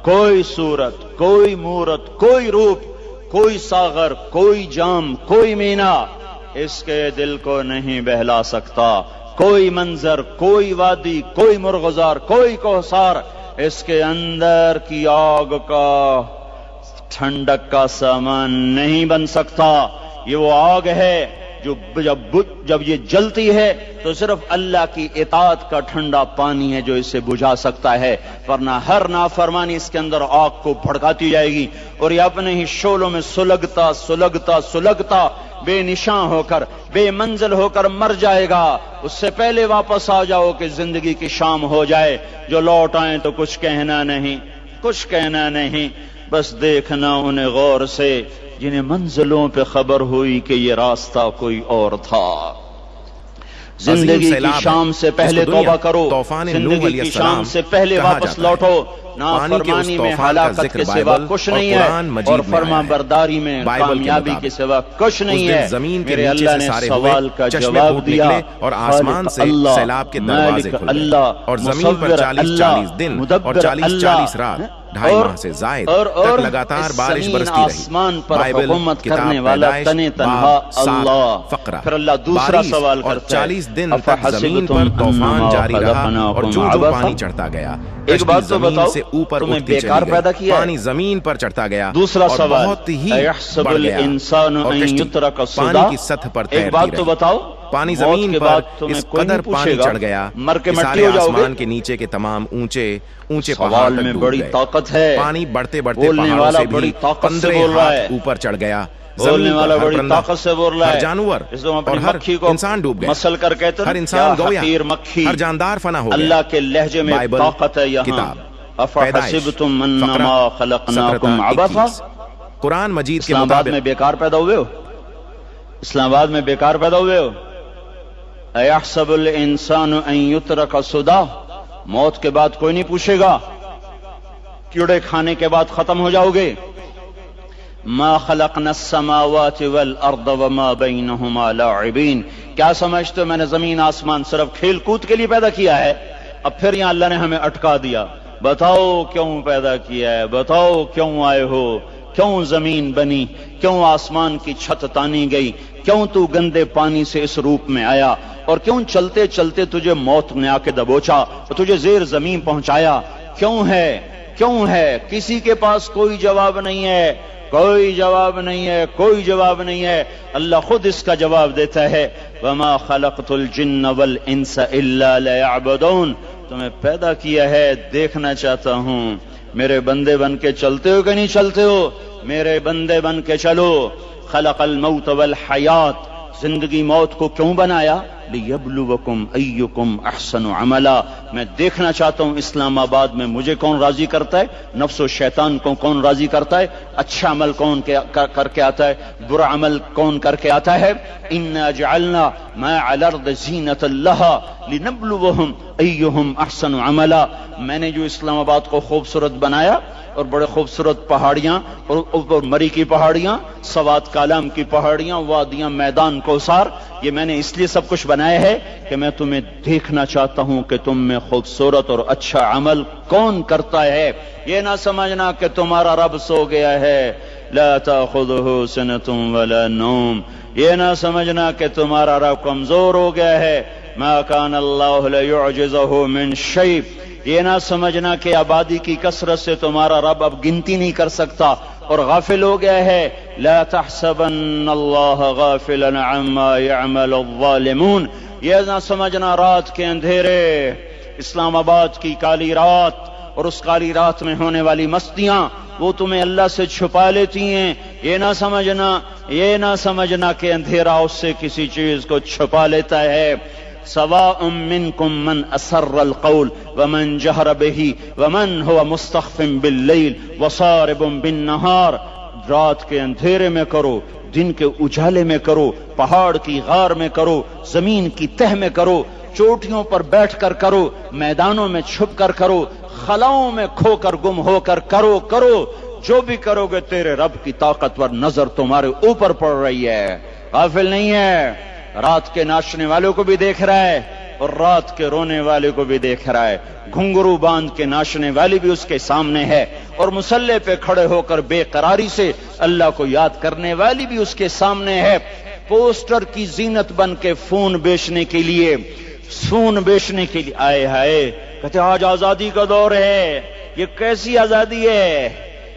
کوئی صورت، کوئی مورت، کوئی روپ، کوئی ساغر، کوئی جام، کوئی مینا اس کے دل کو نہیں بہلا سکتا. کوئی منظر، کوئی وادی، کوئی مرغزار، کوئی کوثر اس کے اندر کی آگ کا ٹھنڈک کا سامان نہیں بن سکتا. یہ وہ آگ ہے جو جب یہ جلتی ہے تو صرف اللہ کی اطاعت کا ٹھنڈا پانی ہے جو اسے بجھا سکتا ہے، ورنہ ہر نافرمانی اس کے اندر آگ کو بھڑکاتی جائے گی اور یہ اپنے ہی شعلوں میں سلگتا سلگتا سلگتا بے نشاں ہو کر، بے منزل ہو کر مر جائے گا. اس سے پہلے واپس آ جاؤ کہ زندگی کی شام ہو جائے. جو لوٹ آئیں تو کچھ کہنا نہیں، کچھ کہنا نہیں، بس دیکھنا انہیں غور سے جنہیں منزلوں پہ خبر ہوئی کہ یہ راستہ کوئی اور تھا. زندگی کی شام سے پہلے توبہ کرو، زندگی کی شام سے پہلے واپس لوٹو. نافرمانی میں ہلاکت کے سوا کچھ نہیں ہے اور فرما برداری میں کامیابی کے سوا کچھ نہیں ہے. میرے اللہ نے سوال کا جواب دیا. اور آسمان سے سیلاب کے دروازے کھل گئے اور زمین پر 40-40 دن اور 40-40 رات 2.5 ماہ سے زائد تک لگاتار بارش برستی رہی. آسمان پر حکومت کرنے والا تنے تنہا اللہ. فقرہ پھر اللہ دوسرا سوال کرتا ہے، 40 دن تک زمین پر طوفان جاری رہا اور جو پانی چڑھتا گیا. ایک بات تو بتاؤ، سے اوپر تمہیں اٹھتی بیکار چلی پیدا گئی، کیا ہے؟ پانی زمین پر چڑھتا گیا. دوسرا سوال، بہت ہی ایحسب بڑھ گیا الانسان اور ان کشتی یترک پانی سدی. کی سطح پر ایک تیرتی بات تو رہی. بتاؤ، پانی موت زمین کے پر بعد تمہیں اس کوئی قدر نہیں پوچھے پانی گا، چڑھ گیا مر کے کہ مٹی سارے ہو جاؤ گے. آسمان کے نیچے کے تمام اونچے پہاڑ سوال تک میں ڈوب بڑی گئے. طاقت ہے. پانی بڑھتے بڑھتے بولنے پہاڑوں والا سے بڑی بھی طاقت سے 15 بول رہا ہاتھ ہے. اوپر چڑھ گیا. بولنے زمین والا پر ہر بڑی پرندہ، طاقت سے بول رہا ہر ہے. جانور اس کو اور اپنی ہر مکھی کو انسان ڈوب گیا. مسل کر کہتے ہیں ہر انسان گویا، حقیر مکھی. ہر جاندار فنا ہو گیا. اللہ کے لہجے میں بائبل طاقت ہے. یہاں کتاب افحسبتم انما فقرہ خلقناکم عبثا. 17-21 قرآن مجید کے اسلام آباد میں مطابق بیکار پیدا ہوئے ہو؟ اسلام آباد میں بیکار پیدا ہوئے ہو؟ ایحسب الانسان ان یترک سدی. موت کے بعد کوئی نہیں پوچھے گا. کیڑے کھانے کے بعد ختم ہو جاؤ گے. ما خلقنا السماوات والارض وما بینہما لاعبین. کیا سمجھتے ہو میں نے زمین آسمان صرف کھیل کود کے لیے پیدا کیا ہے؟ اب پھر یہاں اللہ نے ہمیں اٹکا دیا. بتاؤ کیوں پیدا کیا ہے؟ بتاؤ کیوں آئے ہو؟ کیوں زمین بنی؟ کیوں آسمان کی چھت تانی گئی؟ کیوں تو گندے پانی سے اس روپ میں آیا؟ اور کیوں چلتے چلتے تجھے موت نے آ کے دبوچا اور تجھے زیر زمین پہنچایا؟ کیوں ہے؟ کیوں ہے؟ کسی کے پاس کوئی جواب نہیں ہے. کوئی جواب نہیں ہے، کوئی جواب نہیں ہے. اللہ خود اس کا جواب دیتا ہے، وما خلقت الجن والانس الا ليعبدون. تمہیں پیدا کیا ہے، دیکھنا چاہتا ہوں میرے بندے بن کے چلتے ہو کہ نہیں چلتے ہو. میرے بندے بن کے چلو. خلق الموت والحیات. زندگی موت کو کیوں بنایا؟ لیبلوکم ایکم احسن عملا. میں دیکھنا چاہتا ہوں اسلام آباد میں مجھے کون راضی کرتا ہے، نفس و شیطان کو کون راضی کرتا ہے، اچھا عمل کون کر کے آتا ہے، برا عمل کون کر کے آتا ہے. انا جعلنا ما علی الارض زینۃ لها لنبلوہم ایہم احسن عملا. میں نے جو اسلام آباد کو خوبصورت بنایا اور بڑے خوبصورت پہاڑیاں اور مری کی پہاڑیاں، سوات کالام کی پہاڑیاں، وادیاں، میدان کوثر، یہ میں نے اس لیے سب کچھ بنایا ہے کہ میں تمہیں دیکھنا چاہتا ہوں کہ تم میں خوبصورت اور اچھا عمل کون کرتا ہے. یہ نہ سمجھنا کہ تمہارا رب سو گیا ہے، لا تأخذہ سنۃ ولا نوم. یہ نہ سمجھنا کہ تمہارا رب کمزور ہو گیا ہے، ما کان اللہ لیعجزہ من شیء. یہ نہ سمجھنا کہ آبادی کی کثرت سے تمہارا رب اب گنتی نہیں کر سکتا اور غافل ہو گیا ہے. لا تحسبن اللہ غافلا عما يعمل الظالمون. یہ نہ سمجھنا رات کے اندھیرے، اسلام آباد کی کالی رات اور اس کالی رات میں ہونے والی مستیاں وہ تمہیں اللہ سے چھپا لیتی ہیں. یہ نہ سمجھنا کہ اندھیرا اس سے کسی چیز کو چھپا لیتا ہے. سواء منکم من اسر القول ومن جہر به ومن هو مستخف باللیل وصارب بالنہار. رات کے اندھیرے میں کرو، دن کے اجالے میں کرو، پہاڑ کی غار میں کرو، زمین کی تہ میں کرو، چوٹیوں پر بیٹھ کر کرو، میدانوں میں چھپ کر کرو، خلاؤں میں کھو کر گم ہو کر کرو. جو بھی کرو گے تیرے رب کی طاقتور نظر تمہارے اوپر پڑ رہی ہے، غافل نہیں ہے. رات کے ناچنے والوں کو بھی دیکھ رہا ہے، اور رات کے رونے والے کو بھی دیکھ رہا ہے، گھنگرو باندھ کے ناچنے والی بھی اس کے سامنے ہے، اور مصلی پہ کھڑے ہو کر بے قراری سے اللہ کو یاد کرنے والی بھی اس کے سامنے ہے۔ پوسٹر کی زینت بن کے فون بیچنے کے لیے آئے ہائے، کہتے آج آزادی کا دور ہے۔ یہ کیسی آزادی ہے؟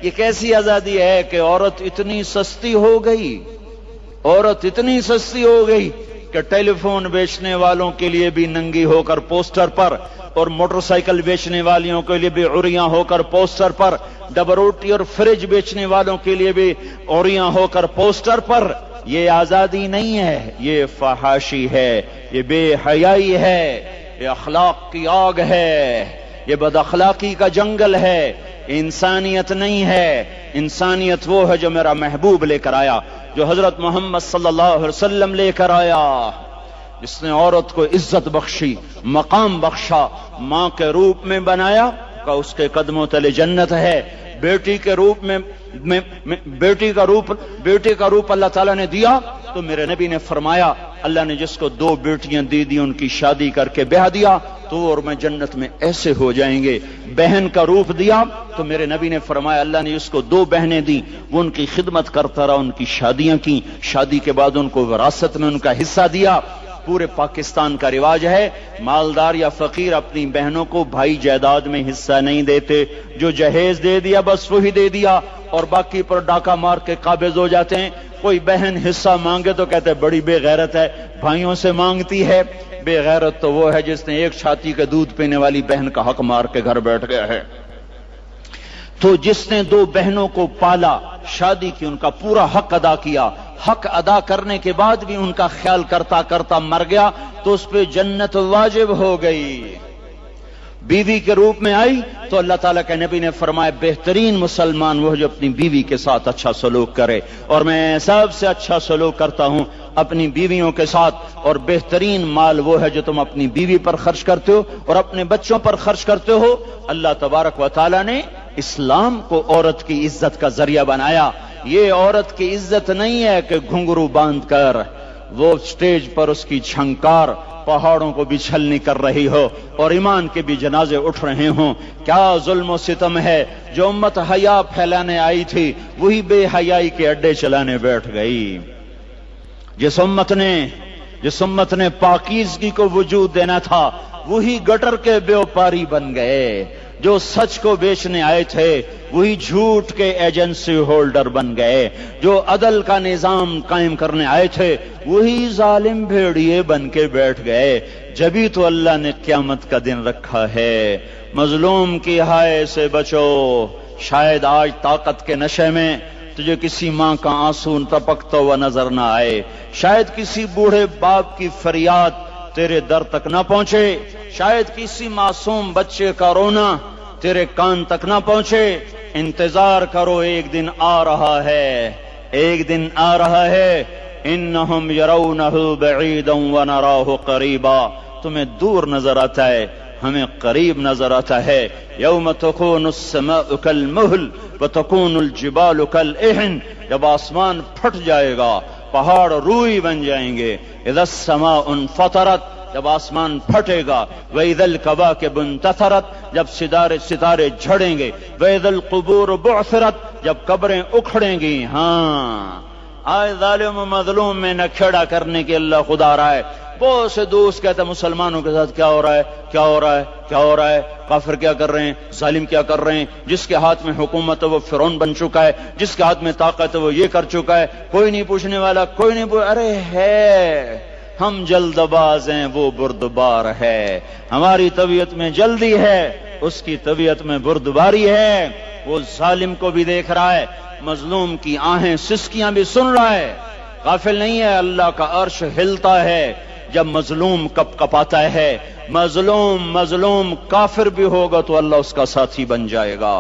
یہ کیسی آزادی ہے کہ عورت اتنی سستی ہو گئی کہ ٹیلی فون بیچنے والوں کے لیے بھی ننگی ہو کر پوسٹر پر، اور موٹر سائیکل بیچنے والیوں کے لیے بھی عریاں ہو کر پوسٹر پر، ڈبل روٹی اور فریج بیچنے والوں کے لیے بھی عریاں ہو کر پوسٹر پر۔ یہ آزادی نہیں ہے، یہ فحاشی ہے، یہ بے حیائی ہے، یہ اخلاق کی آگ ہے، یہ بد اخلاقی کا جنگل ہے، انسانیت نہیں ہے۔ انسانیت وہ ہے جو میرا محبوب لے کر آیا، جو حضرت محمد صلی اللہ علیہ وسلم لے کر آیا، جس نے عورت کو عزت بخشی، مقام بخشا، ماں کے روپ میں بنایا کہ اس کے قدموں تلے جنت ہے، بیٹی کے روپ میں بیٹی کا روپ اللہ تعالیٰ نے دیا تو میرے نبی نے فرمایا اللہ نے جس کو 2 بیٹیاں دی ان کی شادی کر کے بیاہ دیا تو اور میں جنت میں ایسے ہو جائیں گے۔ بہن کا روپ دیا تو میرے نبی نے فرمایا اللہ نے جس کو 2 بہنیں دی وہ ان کی خدمت کرتا رہا، ان کی شادیاں کی، شادی کے بعد ان کو وراثت میں ان کا حصہ دیا۔ پورے پاکستان کا رواج ہے مالدار یا فقیر اپنی بہنوں کو بھائی جائیداد میں حصہ نہیں دیتے، جو جہیز دے دیا بس وہی دے دیا، اور باقی پر ڈاکہ مار کے قابض ہو جاتے ہیں۔ کوئی بہن حصہ مانگے تو کہتے بڑی بے غیرت ہے، بھائیوں سے مانگتی ہے۔ بے غیرت تو وہ ہے جس نے ایک چھاتی کے دودھ پینے والی بہن کا حق مار کے گھر بیٹھ گیا ہے۔ تو جس نے 2 بہنوں کو پالا، شادی کی، ان کا پورا حق ادا کیا، حق ادا کرنے کے بعد بھی ان کا خیال کرتا کرتا مر گیا تو اس پہ جنت واجب ہو گئی۔ بیوی کے روپ میں آئی تو اللہ تعالیٰ کے نبی نے فرمایا بہترین مسلمان وہ جو اپنی بیوی کے ساتھ اچھا سلوک کرے، اور میں سب سے اچھا سلوک کرتا ہوں اپنی بیویوں کے ساتھ، اور بہترین مال وہ ہے جو تم اپنی بیوی پر خرچ کرتے ہو اور اپنے بچوں پر خرچ کرتے ہو۔ اللہ تبارک و تعالیٰ نے اسلام کو عورت کی عزت کا ذریعہ بنایا۔ یہ عورت کی عزت نہیں ہے کہ گھنگرو باندھ کر وہ سٹیج پر اس کی چھنکار پہاڑوں کو بھی چھلنی کر رہی ہو اور ایمان کے بھی جنازے اٹھ رہے ہوں۔ کیا ظلم و ستم ہے، جو امت حیا پھیلانے آئی تھی وہی بے حیائی کے اڈے چلانے بیٹھ گئی۔ جس امت نے پاکیزگی کو وجود دینا تھا وہی گٹر کے بیوپاری بن گئے، جو سچ کو بیچنے آئے تھے وہی جھوٹ کے ایجنسی ہولڈر بن گئے، جو عدل کا نظام قائم کرنے آئے تھے وہی ظالم بھیڑیے بن کے بیٹھ گئے۔ جبھی تو اللہ نے قیامت کا دن رکھا ہے۔ مظلوم کی ہائے سے بچو، شاید آج طاقت کے نشے میں تجھے کسی ماں کا آنسو ٹپکتا ہوا نظر نہ آئے، شاید کسی بوڑھے باپ کی فریاد تیرے در تک نہ پہنچے، شاید کسی معصوم بچے کا رونا تیرے کان تک نہ پہنچے۔ انتظار کرو، ایک دن آ رہا ہے، ایک دن آ رہا ہے۔ انہم یرونہ بعیدا ونراہ قریبا، تمہیں دور نظر آتا ہے، ہمیں قریب نظر آتا ہے۔ یوم تکون السماء کالمہل وتکون الجبال کالعہن، جب آسمان پھٹ جائے گا، پہاڑ روئی بن جائیں گے۔ اذا السماء انفطرت، جب آسمان پھٹے گا۔ وَإِذَا الْكَوَاكِبُ انتَثَرَتْ، جب ستارے جھڑیں گے۔ وَإِذَا الْقُبُورُ بُعْثِرَتْ، جب قبریں اکھڑیں گی۔ ہاں آج ظالم و مظلوم میں نہ کھیڑا کرنے کے اللہ خدا رہا ہے۔ بہت سے دوست کہتے ہیں مسلمانوں کے ساتھ کیا ہو رہا ہے، کیا ہو رہا ہے، کیا ہو رہا ہے، کافر کیا کر رہے ہیں، ظالم کیا کر رہے ہیں، جس کے ہاتھ میں حکومت ہے وہ فرعون بن چکا ہے، جس کے ہاتھ میں طاقت ہے وہ یہ کر چکا ہے، کوئی نہیں پوچھنے والا، کوئی نہیں ارے ہے، ہم جلد باز ہیں وہ بردبار ہے، ہماری طبیعت میں جلدی ہے اس کی طبیعت میں بردباری ہے۔ وہ ظالم کو بھی دیکھ رہا ہے، مظلوم کی آہیں سسکیاں بھی سن رہا ہے، غافل نہیں ہے۔ اللہ کا عرش ہلتا ہے جب مظلوم کپ کپاتا ہے۔ مظلوم کافر بھی ہوگا تو اللہ اس کا ساتھی بن جائے گا۔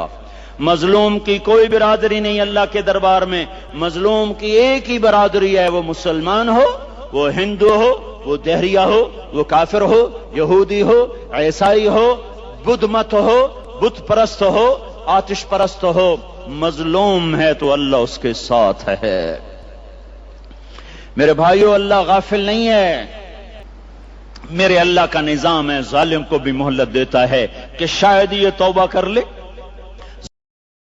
مظلوم کی کوئی برادری نہیں اللہ کے دربار میں، مظلوم کی ایک ہی برادری ہے، وہ مسلمان ہو، وہ ہندو ہو، وہ دہریہ ہو، وہ کافر ہو، یہودی ہو، عیسائی ہو، بدھ مت ہو، بت پرست ہو، آتش پرست ہو، مظلوم ہے تو اللہ اس کے ساتھ ہے۔ میرے بھائیو، اللہ غافل نہیں ہے۔ میرے اللہ کا نظام ہے ظالم کو بھی مہلت دیتا ہے کہ شاید یہ توبہ کر لے